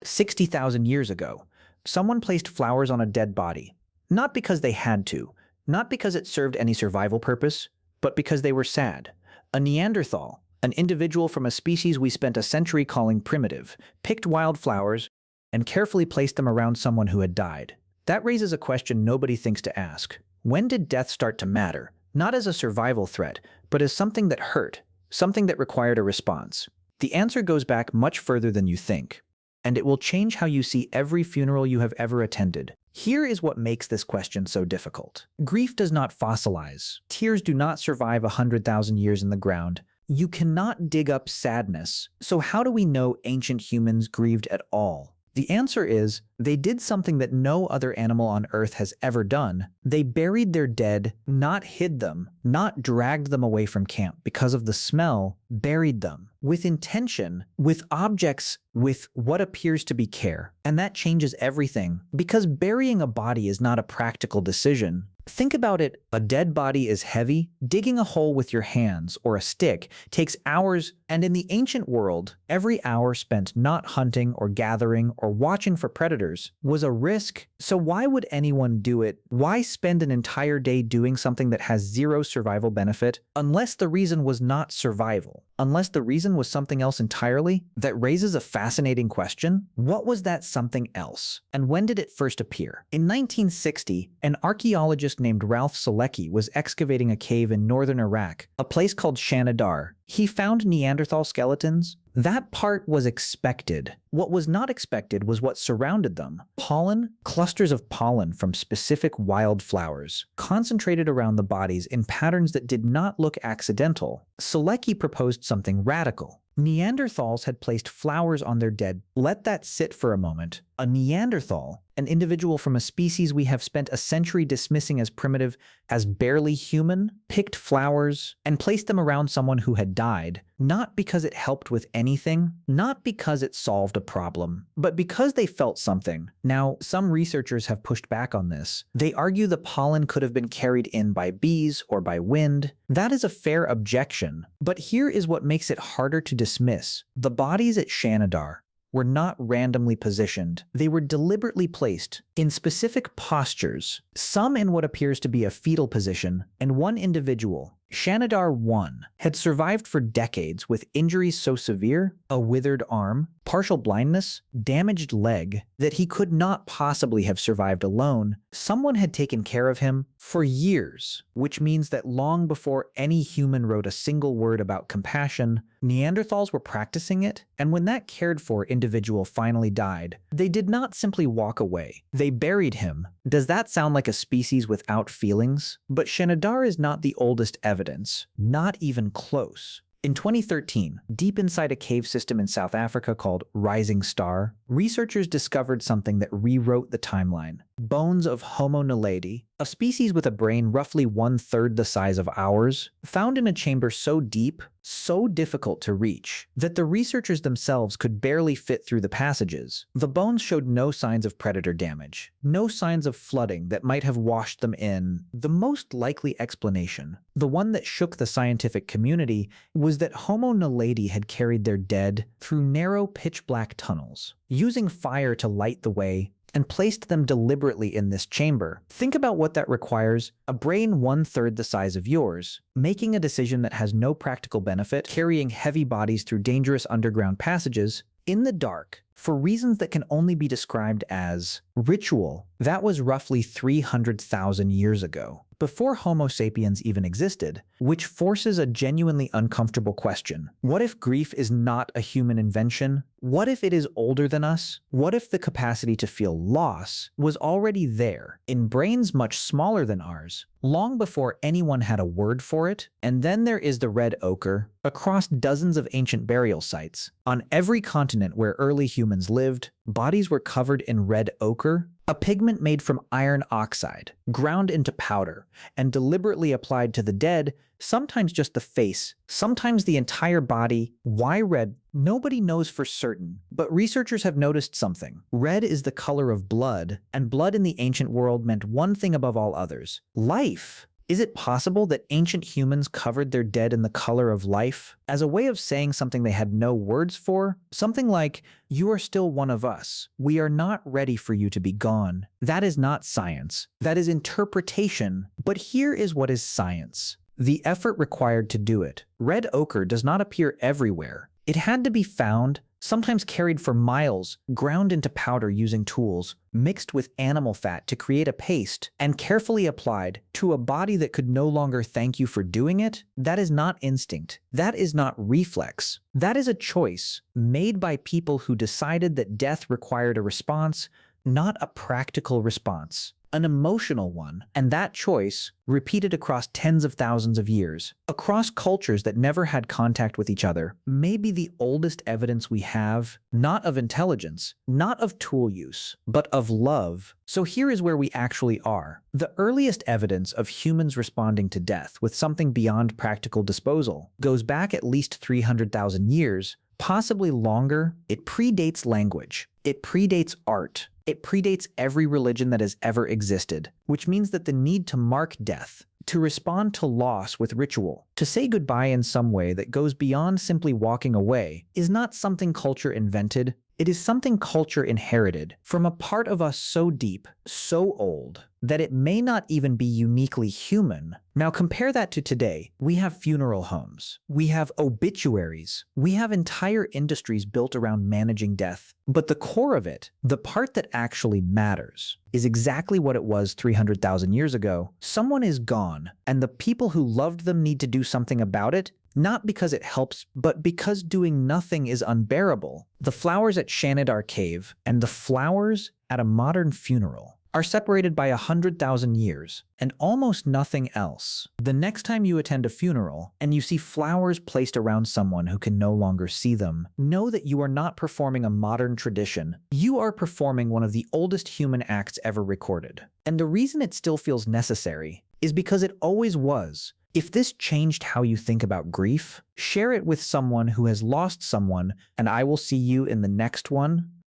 60,000 years ago, someone placed flowers on a dead body, not because they had to, not because it served any survival purpose, but because they were sad. A Neanderthal, an individual from a species we spent a century calling primitive, picked wildflowers and carefully placed them around someone who had died. That raises a question nobody thinks to ask. When did death start to matter? Not as a survival threat, but as something that hurt, something that required a response. The answer goes back much further than you think, and it will change how you see every funeral you have ever attended. Here is what makes this question so difficult. Grief does not fossilize. Tears do not survive 100,000 years in the ground. You cannot dig up sadness. So how do we know ancient humans grieved at all? The answer is, they did something that no other animal on Earth has ever done. They buried their dead, not hid them, not dragged them away from camp because of the smell, buried them. With intention, with objects, with what appears to be care. And that changes everything, because burying a body is not a practical decision. Think about it, a dead body is heavy. Digging a hole with your hands or a stick takes hours, and in the ancient world, every hour spent not hunting or gathering or watching for predators was a risk. So why would anyone do it? Why spend an entire day doing something that has zero survival benefit? Unless the reason was not survival. Unless the reason was something else entirely? That raises a fascinating question. What was that something else? And when did it first appear? In 1960, an archaeologist named Ralph Selecki was excavating a cave in northern Iraq, a place called Shanidar. He found Neanderthal skeletons. That part was expected. What was not expected was what surrounded them. Pollen, clusters of pollen from specific wildflowers, concentrated around the bodies in patterns that did not look accidental. Selecki proposed something radical. Neanderthals had placed flowers on their dead. Let that sit for a moment. A Neanderthal, an individual from a species we have spent a century dismissing as primitive, as barely human, picked flowers and placed them around someone who had died, not because it helped with anything, not because it solved a problem, but because they felt something. Now, some researchers have pushed back on this. They argue the pollen could have been carried in by bees or by wind. That is a fair objection, but here is what makes it harder to dismiss. The bodies at Shanidar were not randomly positioned. They were deliberately placed in specific postures, some in what appears to be a fetal position, and one individual, Shanidar 1, had survived for decades with injuries so severe, a withered arm, partial blindness, damaged leg, that he could not possibly have survived alone. Someone had taken care of him for years, which means that long before any human wrote a single word about compassion, Neanderthals were practicing it, and when that cared-for individual finally died, they did not simply walk away. They buried him. Does that sound like a species without feelings? But Shanidar is not the oldest evidence, not even close. In 2013, deep inside a cave system in South Africa called Rising Star, researchers discovered something that rewrote the timeline. Bones of Homo Naledi, a species with a brain roughly 1/3 the size of ours, found in a chamber so deep, so difficult to reach, that the researchers themselves could barely fit through the passages. The bones showed no signs of predator damage, no signs of flooding that might have washed them in. The most likely explanation, the one that shook the scientific community, was that Homo Naledi had carried their dead through narrow pitch-black tunnels, using fire to light the way, and placed them deliberately in this chamber. Think about what that requires: a brain 1/3 the size of yours, making a decision that has no practical benefit, carrying heavy bodies through dangerous underground passages, in the dark, for reasons that can only be described as ritual. That was roughly 300,000 years ago, before Homo sapiens even existed, which forces a genuinely uncomfortable question. What if grief is not a human invention? What if it is older than us? What if the capacity to feel loss was already there, in brains much smaller than ours, long before anyone had a word for it? And then there is the red ochre. Across dozens of ancient burial sites, on every continent where early humans lived, bodies were covered in red ochre, a pigment made from iron oxide, ground into powder, and deliberately applied to the dead, sometimes just the face, sometimes the entire body. Why red? Nobody knows for certain, but researchers have noticed something. Red is the color of blood, and blood in the ancient world meant one thing above all others: life. Is it possible that ancient humans covered their dead in the color of life as a way of saying something they had no words for? Something like, "You are still one of us. We are not ready for you to be gone." That is not science. That is interpretation. But here is what is science: the effort required to do it. Red ochre does not appear everywhere. It had to be found, sometimes carried for miles, ground into powder using tools, mixed with animal fat to create a paste, and carefully applied to a body that could no longer thank you for doing it. That is not instinct. That is not reflex. That is a choice made by people who decided that death required a response, not a practical response, an emotional one, and that choice, repeated across tens of thousands of years, across cultures that never had contact with each other, may be the oldest evidence we have, not of intelligence, not of tool use, but of love. So here is where we actually are. The earliest evidence of humans responding to death with something beyond practical disposal goes back at least 300,000 years, possibly longer. It predates language. It predates art. It predates every religion that has ever existed, which means that the need to mark death, to respond to loss with ritual, to say goodbye in some way that goes beyond simply walking away, is not something culture invented. It is something culture inherited from a part of us so deep, so old, that it may not even be uniquely human. Now compare that to today. We have funeral homes. We have obituaries. We have entire industries built around managing death. But the core of it, the part that actually matters, is exactly what it was 300,000 years ago. Someone is gone, and the people who loved them need to do something about it, not because it helps, but because doing nothing is unbearable. The flowers at Shanidar Cave and the flowers at a modern funeral are separated by 100,000 years and almost nothing else. The next time you attend a funeral and you see flowers placed around someone who can no longer see them, know that you are not performing a modern tradition. You are performing one of the oldest human acts ever recorded. And the reason it still feels necessary is because it always was. If this changed how you think about grief, share it with someone who has lost someone, and I will see you in the next one.